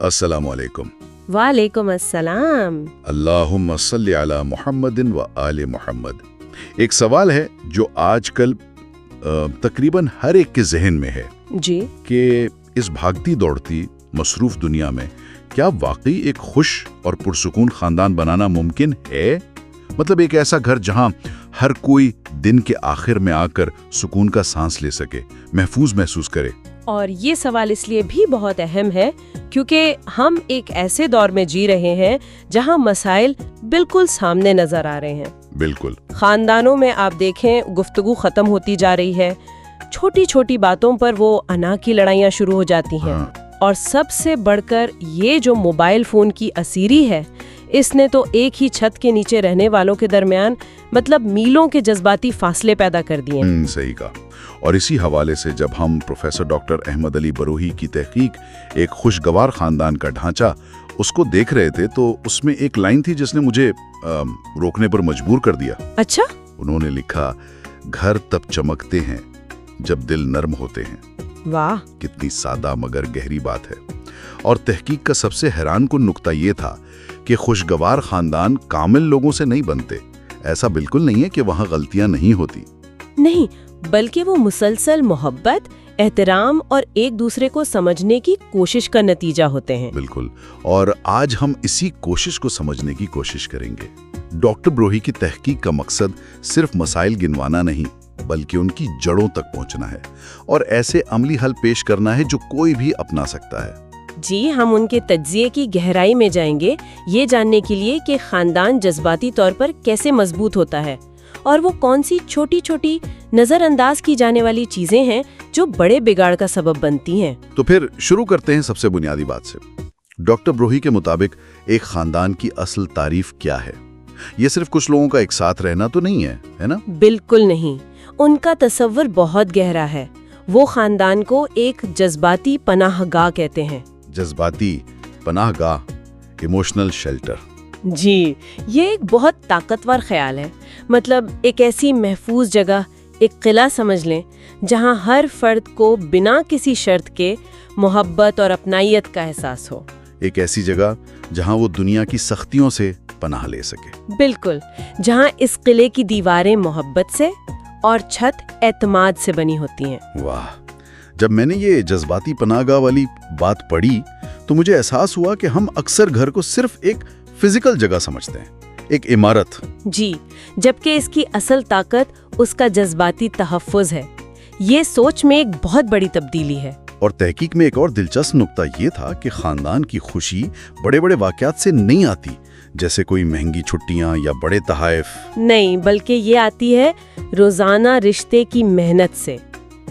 अस्सलाम वालेकुम। वालेकुम अस्सलाम। अल्लाहुम्मा सल्ली अला मुहम्मदिन व आले मुहम्मद। एक सवाल है जो आजकल तकरीबन हर एक के जहन में है जी। कि इस भागती दौड़ती मसरूफ दुनिया में क्या वाकई एक खुश और पुरसुकून खानदान बनाना मुमकिन है? मतलब एक ऐसा घर जहां हर कोई दिन के आखिर में आकर सुकून का सांस ले सके, महफूज महसूस करे। और ये सवाल इसलिए भी बहुत अहम है क्योंकि हम एक ऐसे दौर में जी रहे हैं जहां मसाइल बिल्कुल सामने नजर आ रहे हैं। बिल्कुल। खानदानों में आप देखें गुफ्तगू खत्म होती जा रही है, छोटी छोटी बातों पर वो अना की लड़ाइयाँ शुरू हो जाती हैं। और सबसे बढ़कर ये जो मोबाइल फोन की असीरी है, इसने तो एक ही छत के नीचे रहने वालों के दरमियान मतलब मीलों के जज्बाती फासले पैदा कर दिए। सही कहा। और इसी हवाले से जब हम प्रोफेसर डॉक्टर अहमद अली बरूही की तहकीक एक खुशगवार खानदान का ढांचा उसको देख रहे थे, तो उसमें एक लाइन थी जिसने मुझे रोकने पर मजबूर कर दिया। अच्छा? उन्होंने लिखा, घर तब चमकते हैं जब दिल नर्म होते हैं। वाह, कितनी सादा मगर गहरी बात है। और तहकीक का सबसे हैरान कुन नुक्ता ये था कि खुशगवार खानदान कामिल लोगों से नहीं बनते। ऐसा बिल्कुल नहीं है कि वहाँ गलतियां नहीं होती। नहीं, बल्कि वो मुसलसल मोहब्बत, एहतराम और एक दूसरे को समझने की कोशिश का नतीजा होते हैं। बिल्कुल। और आज हम इसी कोशिश को समझने की कोशिश करेंगे। डॉक्टर बरूही की तहकीक का मकसद सिर्फ मसाइल गिनवाना नहीं, बल्कि उनकी जड़ों तक पहुंचना है और ऐसे अमली हल पेश करना है जो कोई भी अपना सकता है। जी, हम उनके तज्जिए की गहराई में जाएंगे, ये जानने के लिए कि खानदान जज्बाती तौर पर कैसे मजबूत होता है और वो कौन सी छोटी छोटी नजरअंदाज की जाने वाली चीजें हैं जो बड़े बिगाड़ का सबब बनती हैं। तो फिर शुरू करते हैं सबसे बुनियादी बात से। डॉक्टर बरूही के मुताबिक एक खानदान की असल तारीफ क्या है? ये सिर्फ कुछ लोगों का एक साथ रहना तो नहीं है, है ना? बिल्कुल नहीं। उनका तसव्वुर बहुत गहरा है। वो खानदान को एक जज्बाती पनाहगाह कहते हैं। जज्बाती पनाहगाह, इमोशनल शेल्टर। जी, ये एक बहुत ताकतवर ख्याल है। मतलब एक ऐसी महफूज जगह, एक किला समझ लें, जहां हर फर्द को बिना किसी शर्त के मोहब्बत और अपनाइयत का एहसास हो। एक ऐसी जगह जहां वो दुनिया की सख्तियों से पनाह ले सके। बिल्कुल, जहां इस किले की दीवारें मोहब्बत से और छत एतमाद से बनी होती हैं। वाह! जब मैंने ये जज्बाती पनाहगाह वाली बात पढ़ी तो मुझे एहसास हुआ कि हम अक्सर घर को सिर्फ एक फिजिकल जगह समझते हैं, एक इमारत। जी, जबकि इसकी असल ताकत उसका जज्बाती तहफ़्फ़ुज़ है। ये सोच में एक बहुत बड़ी तब्दीली है। और तहकीक में एक और दिलचस्प नुक्ता ये था कि खानदान की खुशी बड़े बड़े वाक़यात से नहीं आती, जैसे कोई महंगी छुट्टियां या बड़े तहाइफ। नहीं, बल्कि ये आती है रोजाना रिश्ते की मेहनत से,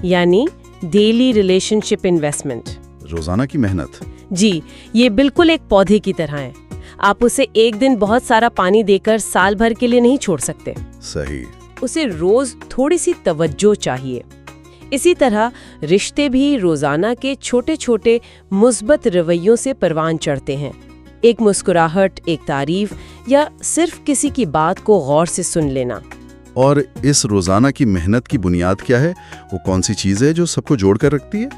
यानी डेली रिलेशनशिप इन्वेस्टमेंट। रोजाना की मेहनत? जी, ये बिल्कुल एक पौधे की तरह है। आप उसे एक दिन बहुत सारा पानी देकर साल भर के लिए नहीं छोड़ सकते। सही। उसे रोज थोड़ी सी तवज्जो चाहिए। इसी तरह रिश्ते भी रोजाना के छोटे छोटे मुस्बत रवैयों से परवान चढ़ते हैं। एक मुस्कुराहट, एक तारीफ या सिर्फ किसी की बात को गौर से सुन लेना। और इस रोजाना की मेहनत की बुनियाद क्या है? वो कौन सी चीज है जो सबको जोड़कर रखती है?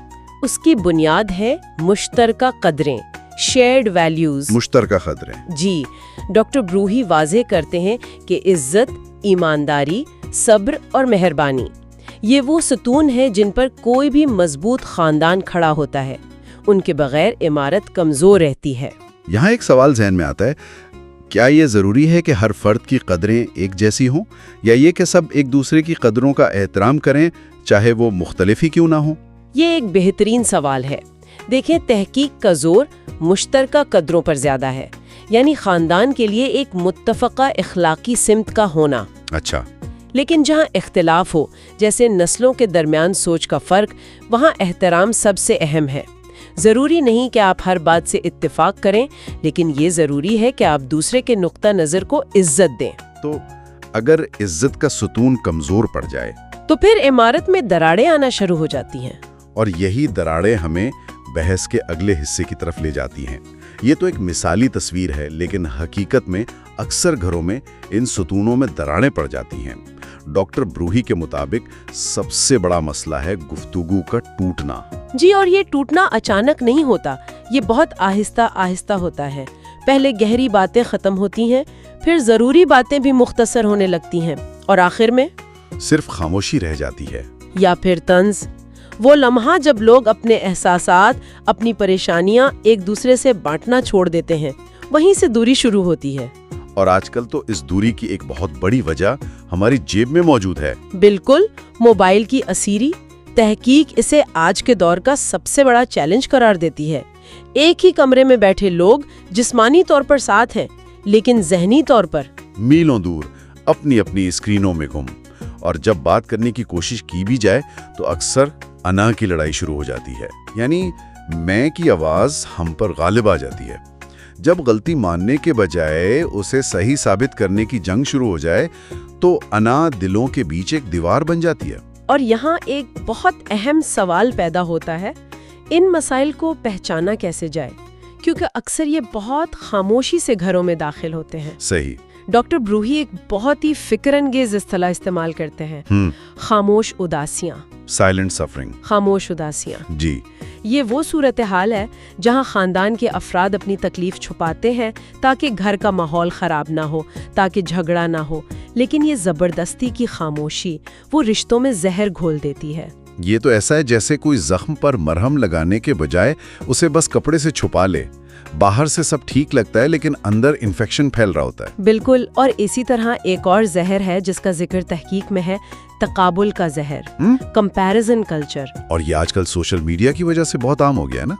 उसकी बुनियाद है मुश्तरका कदरें, शेयर्ड वैल्यूज। मुश्तरका कदरें। जी, डॉक्टर बरूही वाज़ेह करते हैं कि इज्जत, ईमानदारी, सब्र और मेहरबानी ये वो सतून है जिन पर कोई भी मजबूत खानदान खड़ा होता है। उनके बगैर इमारत कमजोर रहती है। यहाँ एक सवाल ज़हन में आता है, क्या ये ज़रूरी है कि हर फर्द की कदरें एक जैसी हों, या ये कि सब एक दूसरे की कदरों का एहतराम करें, चाहे वो मुख्तलिफ ही क्यों ना हो? ये एक बेहतरीन सवाल है। देखें, तहकीक का जोर मुश्तरका कदरों पर ज्यादा है, यानी खानदान के लिए एक मुत्तफ़क़ा इखलाकी सिमत का होना। अच्छा। लेकिन जहाँ इख्तिलाफ हो, जैसे नस्लों के दरमियान सोच का फ़र्क, वहाँ एहतराम सबसे अहम है। ज़रूरी नहीं कि आप हर बात से इत्तेफाक करें, लेकिन ये ज़रूरी है कि आप दूसरे के नुक्ता नज़र को इज्जत दें। तो अगर इज्जत का सुतून कमज़ोर पड़ जाए तो फिर इमारत में दरारें आना शुरू हो जाती हैं। और यही दरारें हमें बहस के अगले हिस्से की तरफ ले जाती हैं। ये तो एक मिसाली तस्वीर है, लेकिन हकीकत में अक्सर घरों में इन सुतूनों में दरारें पड़ जाती हैं। डॉक्टर बरूही के मुताबिक सबसे बड़ा मसला है गुफ्तगू का टूटना। जी, और ये टूटना अचानक नहीं होता, یہ بہت آہستہ آہستہ ہوتا ہے. پہلے گہری باتیں ختم ہوتی ہیں، پھر ضروری باتیں بھی مختصر ہونے لگتی ہیں، اور آخر میں صرف خاموشی رہ جاتی ہے. یا پھر طنز، وہ لمحہ جب لوگ اپنے احساسات، اپنی پریشانیاں ایک دوسرے سے بانٹنا چھوڑ دیتے ہیں، وہیں سے دوری شروع ہوتی ہے. اور آج کل تو اس دوری کی ایک بہت بڑی وجہ ہماری جیب میں موجود ہے. بالکل، موبائل کی اسیری. تحقیق اسے آج کے دور کا سب سے بڑا چیلنج قرار دیتی ہے. ایک ہی کمرے میں بیٹھے لوگ جسمانی طور پر ساتھ ہیں، لیکن ذہنی طور پر میلوں دور اپنی اپنی اسکرینوں میں گم. اور جب بات کرنے کی کوشش کی بھی جائے تو اکثر انا کی لڑائی شروع ہو جاتی ہے. یعنی میں کی آواز ہم پر غالب آ جاتی ہے. جب غلطی ماننے کے بجائے اسے صحیح ثابت کرنے کی جنگ شروع ہو جائے تو انا دلوں کے بیچ ایک دیوار بن جاتی ہے. اور یہاں ایک بہت اہم سوال پیدا ہوتا ہے، ان مسائل کو پہچانا کیسے جائے؟ کیونکہ اکثر یہ بہت خاموشی سے گھروں میں داخل ہوتے ہیں. صحیح. ڈاکٹر بروہی ایک بہت ہی فکر انگیز اصطلاح استعمال کرتے ہیں، خاموش اداسیاں. Silent suffering. خاموش اداسیاں. جی. یہ وہ صورتحال ہے جہاں خاندان کے افراد اپنی تکلیف چھپاتے ہیں تاکہ گھر کا ماحول خراب نہ ہو، تاکہ جھگڑا نہ ہو، لیکن یہ زبردستی کی خاموشی وہ رشتوں میں زہر گھول دیتی ہے. یہ تو ایسا ہے جیسے کوئی زخم پر مرہم لگانے کے بجائے اسے بس کپڑے سے چھپا لے. باہر سے سب ٹھیک لگتا ہے لیکن اندر انفیکشن پھیل رہا ہوتا ہے. بالکل. اور اسی طرح ایک اور زہر ہے جس کا ذکر تحقیق میں ہے، تقابل کا زہر، کمپیریزن کلچر. اور یہ آج کل سوشل میڈیا کی وجہ سے بہت عام ہو گیا ہے نا.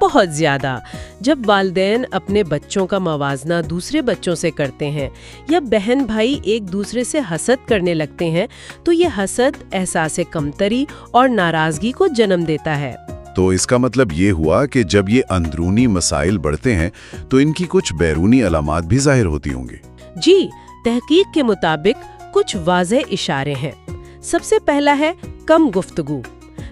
بہت زیادہ. جب والدین اپنے بچوں کا موازنہ دوسرے بچوں سے کرتے ہیں یا بہن بھائی ایک دوسرے سے حسد کرنے لگتے ہیں تو یہ حسد احساس کمتری اور ناراضگی کو جنم دیتا ہے. تو اس کا مطلب یہ ہوا کہ جب یہ اندرونی مسائل بڑھتے ہیں تو ان کی کچھ بیرونی علامات بھی ظاہر ہوتی ہوں گی. جی، تحقیق کے مطابق کچھ واضح اشارے ہیں. سب سے پہلا ہے کم گفتگو.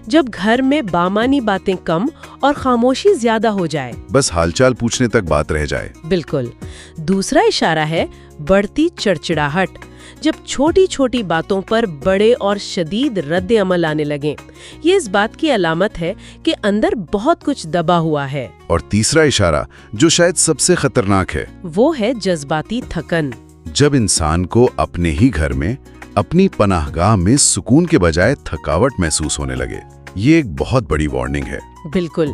جب گھر میں بامانی باتیں کم اور خاموشی زیادہ ہو جائے، بس حال چال پوچھنے تک بات رہ جائے. بالکل. دوسرا اشارہ ہے بڑھتی چڑچڑاہٹ. جب چھوٹی چھوٹی باتوں پر بڑے اور شدید رد عمل آنے لگیں، یہ اس بات کی علامت ہے کہ اندر بہت کچھ دبا ہوا ہے. اور تیسرا اشارہ جو شاید سب سے خطرناک ہے، وہ ہے جذباتی تھکن. جب انسان کو اپنے ہی گھر میں، اپنی پناہ گاہ میں سکون کے بجائے تھکاوٹ محسوس ہونے لگے. یہ ایک بہت بڑی وارننگ ہے. بالکل.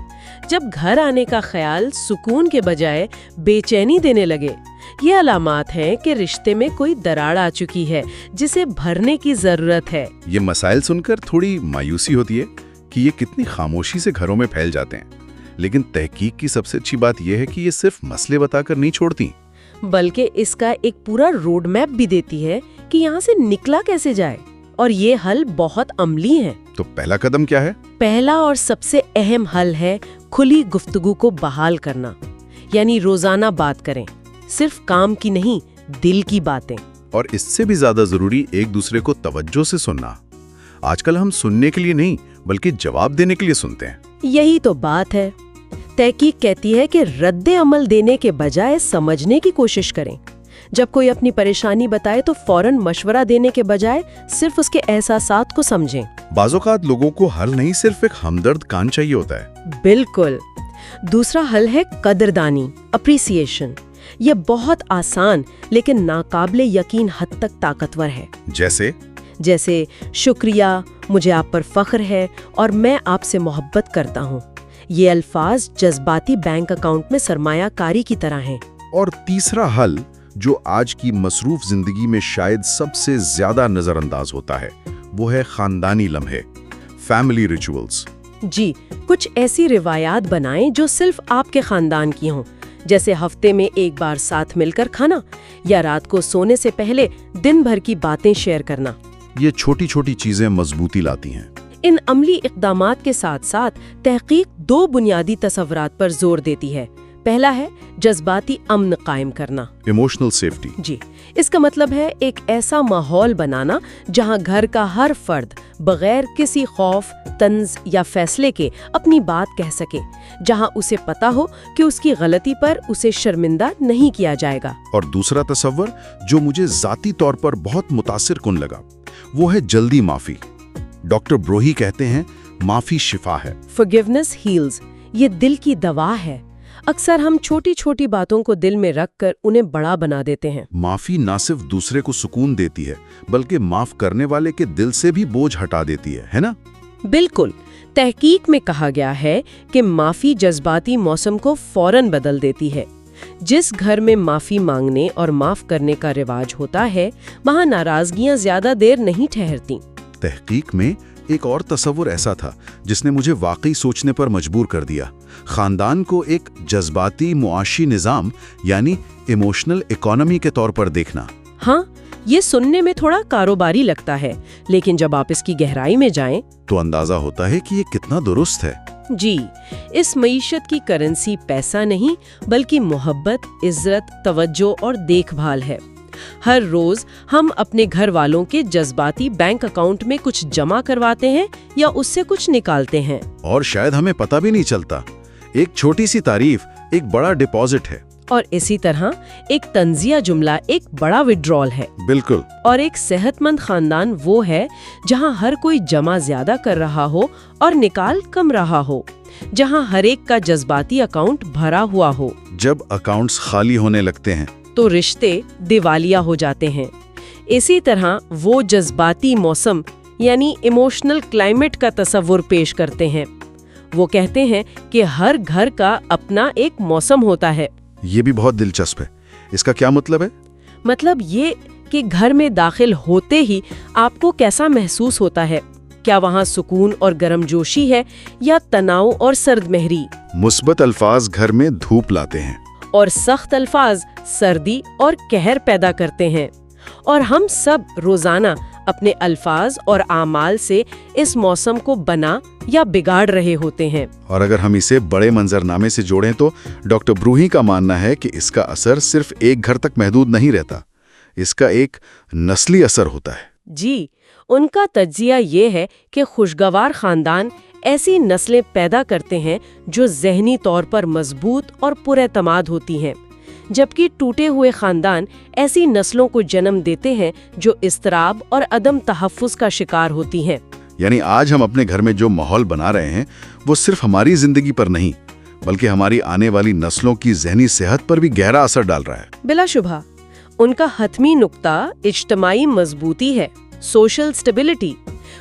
جب گھر آنے کا خیال سکون کے بجائے بے چینی دینے لگے، یہ علامات ہیں کہ رشتے میں کوئی دراڑ آ چکی ہے جسے بھرنے کی ضرورت ہے. یہ مسائل سن کر تھوڑی مایوسی ہوتی ہے کہ یہ کتنی خاموشی سے گھروں میں پھیل جاتے ہیں. لیکن تحقیق کی سب سے اچھی بات یہ ہے کہ یہ صرف مسئلے بتا کر نہیں چھوڑتی، بلکہ اس کا ایک پورا روڈ میپ بھی دیتی ہے کہ یہاں سے نکلا کیسے جائے. اور یہ حل بہت عملی ہیں. تو پہلا قدم کیا ہے؟ پہلا اور سب سے اہم حل ہے کھلی گفتگو کو بحال کرنا. یعنی روزانہ بات کریں، صرف کام کی نہیں، دل کی باتیں. اور اس سے بھی زیادہ ضروری ایک دوسرے کو توجہ سے سننا. آج کل ہم سننے کے لیے نہیں بلکہ جواب دینے کے لیے سنتے ہیں. یہی تو بات ہے. تحقیق کہتی ہے کہ رد عمل دینے کے بجائے سمجھنے کی کوشش کریں. جب کوئی اپنی پریشانی بتائے تو فوراً مشورہ دینے کے بجائے صرف اس کے احساسات کو سمجھیں. بعض اوقات لوگوں کو حل نہیں، صرف ایک ہمدرد کان چاہیے ہوتا ہے. بالکل. دوسرا حل ہے قدردانی، اپریسیشن. یہ بہت آسان لیکن ناقابل یقین حد تک طاقتور ہے. جیسے شکریہ، مجھے آپ پر فخر ہے اور میں آپ سے محبت کرتا ہوں. یہ الفاظ جذباتی بینک اکاؤنٹ میں سرمایہ کاری کی طرح ہیں. اور تیسرا حل جو آج کی مصروف زندگی میں شاید سب سے زیادہ نظر انداز ہوتا ہے، وہ ہے خاندانی لمحے، فیملی ریچولز. جی، کچھ ایسی روایات بنائیں جو صرف آپ کے خاندان کی ہوں، جیسے ہفتے میں ایک بار ساتھ مل کر کھانا یا رات کو سونے سے پہلے دن بھر کی باتیں شیئر کرنا. یہ چھوٹی چھوٹی چیزیں مضبوطی لاتی ہیں. ان عملی اقدامات کے ساتھ ساتھ تحقیق 2 بنیادی تصورات پر زور دیتی ہے. پہلا ہے جذباتی امن قائم کرنا، ایموشنل سیفٹی. جی، اس کا مطلب ہے ایک ایسا ماحول بنانا جہاں گھر کا ہر فرد بغیر کسی خوف، طنز یا فیصلے کے اپنی بات کہہ سکے، جہاں اسے پتا ہو کہ اس کی غلطی پر اسے شرمندہ نہیں کیا جائے گا. اور دوسرا تصور جو مجھے ذاتی طور پر بہت متاثر کن لگا، وہ ہے جلدی معافی. ڈاکٹر بروہی کہتے ہیں معافی شفا ہے. Forgiveness heals. یہ دل کی دوا ہے. अक्सर हम छोटी छोटी बातों को दिल में रखकर उन्हें बड़ा बना देते हैं। माफी ना सिर्फ दूसरे को सुकून देती है बल्कि माफ करने वाले के दिल से भी बोझ हटा देती है ना? बिल्कुल। तहकीक में कहा गया है कि माफी जज्बाती मौसम को फौरन बदल देती है। जिस घर में माफी मांगने और माफ करने का रिवाज होता है, वहाँ नाराजगियां ज्यादा देर नहीं ठहरती। तहकीक में एक और तस्वुर ऐसा था जिसने मुझे वाकई सोचने पर मजबूर कर दिया। खानदान को एक जज्बाती मुआशी निज़ाम यानी इमोशनल इकोनॉमी के तौर पर देखना। हाँ, ये सुनने में थोड़ा कारोबारी लगता है, लेकिन जब आप इसकी गहराई में जाएं, तो अंदाजा होता है कि ये कितना दुरुस्त है। जी, इस मईशत की करेंसी पैसा नहीं बल्कि मोहब्बत, इज्जत, तवज्जो और देखभाल है। हर रोज हम अपने घर वालों के जज्बाती बैंक अकाउंट में कुछ जमा करवाते हैं या उससे कुछ निकालते हैं, और शायद हमें पता भी नहीं चलता। एक छोटी सी तारीफ एक बड़ा डिपॉजिट है। और इसी तरह एक तंजिया जुमला एक बड़ा विड्रॉल है। बिल्कुल। और एक सेहतमंद खानदान वो है जहां हर कोई जमा ज्यादा कर रहा हो और निकाल कम रहा हो, जहां हर एक का जज्बाती अकाउंट भरा हुआ हो। जब अकाउंट्स खाली होने लगते हैं तो रिश्ते दिवालिया हो जाते हैं। इसी तरह वो जज्बाती मौसम यानी इमोशनल क्लाइमेट का तस्वुर पेश करते हैं। वो कहते हैं कि हर घर का अपना एक मौसम होता है। ये भी बहुत दिलचस्प है। इसका क्या मतलब है? मतलब ये कि घर में दाखिल होते ही आपको कैसा महसूस होता है। क्या वहाँ सुकून और गर्मजोशी है या तनाव और सर्दमहरी? मुस्बत अल्फाज घर में धूप लाते हैं और सख्त अल्फाज सर्दी और कहर पैदा करते हैं। और हम सब रोजाना अपने अल्फाज और आमाल से इस मौसम को बना या बिगाड़ रहे होते हैं। और अगर हम इसे बड़े मंजरनामे से जोड़ें तो डॉक्टर ब्रूही का मानना है कि इसका असर सिर्फ एक घर तक महदूद नहीं रहता, इसका एक नस्ली असर होता है। जी, उनका तज्जिया ये है कि खुशगवार खानदान ऐसी नस्लें पैदा करते हैं जो ज़हनी तौर पर मजबूत और पुरएतमाद होती हैं, जबकि टूटे हुए खानदान ऐसी नस्लों को जन्म देते हैं जो इस्तराब और अदम तहफ़्फ़ुज़ का शिकार होती हैं। यानी आज हम अपने घर में जो माहौल बना रहे हैं वो सिर्फ हमारी जिंदगी पर नहीं बल्कि हमारी आने वाली नस्लों की ज़हनी सेहत पर भी गहरा असर डाल रहा है। बिलाशुबा उनका हतमी नुक्ता इज्तमाई मजबूती है, सोशल स्टेबिलिटी।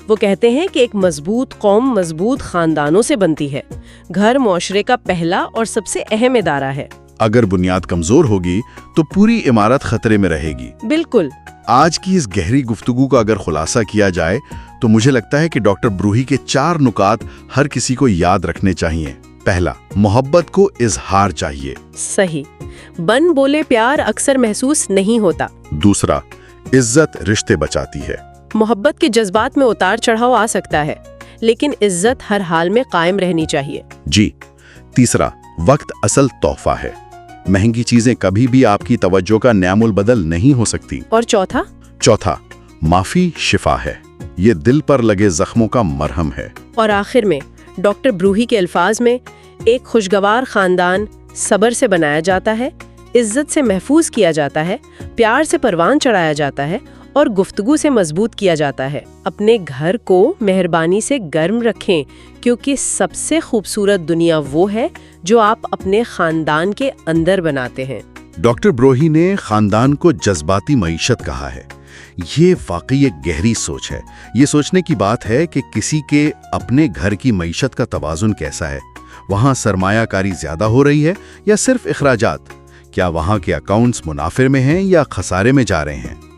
वो कहते हैं कि एक मजबूत कौम मजबूत खानदानों से बनती है। घर मुआशरे का पहला और सबसे अहम इदारा है। अगर बुनियाद कमजोर होगी तो पूरी इमारत खतरे में रहेगी। बिल्कुल। आज की इस गहरी गुफ्तगू का अगर खुलासा किया जाए तो मुझे लगता है कि डॉक्टर ब्रूही के 4 नुकात हर किसी को याद रखने चाहिए। पहला, मोहब्बत को इजहार चाहिए। सही। बन बोले प्यार अक्सर महसूस नहीं होता। दूसरा, इज्जत रिश्ते बचाती है। मोहब्बत के जज्बात में उतार चढ़ाव आ सकता है, लेकिन इज्जत हर हाल में कायम रहनी चाहिए। जी। तीसरा, वक्त असल तोहफा है। महंगी चीजें कभी भी आपकी तवज्जो का न्यामुल बदल नहीं हो सकती। और चौथा, माफी शिफा है। ये दिल पर लगे जख्मों का मरहम है। और आखिर में डॉक्टर ब्रूही के अल्फाज में, एक खुशगवार खानदान सब्र से बनाया जाता है, इज्जत से महफूज किया जाता है, प्यार से परवान चढ़ाया जाता है और गुफ्तगू से मजबूत किया जाता है। अपने घर को मेहरबानी से गर्म रखें, क्योंकि सबसे खूबसूरत दुनिया वो है जो आप अपने खानदान के अंदर बनाते हैं। डॉक्टर ब्रूही ने खानदान को जज्बाती मईशत कहा है। ये वाकई एक गहरी सोच है। ये सोचने की बात है कि किसी के अपने घर की मईशत का तवाज़ुन कैसा है। वहाँ सरमायाकारी ज्यादा हो रही है या सिर्फ इखराजात? क्या वहाँ के अकाउंट्स मुनाफे में हैं या खसारे में जा रहे हैं?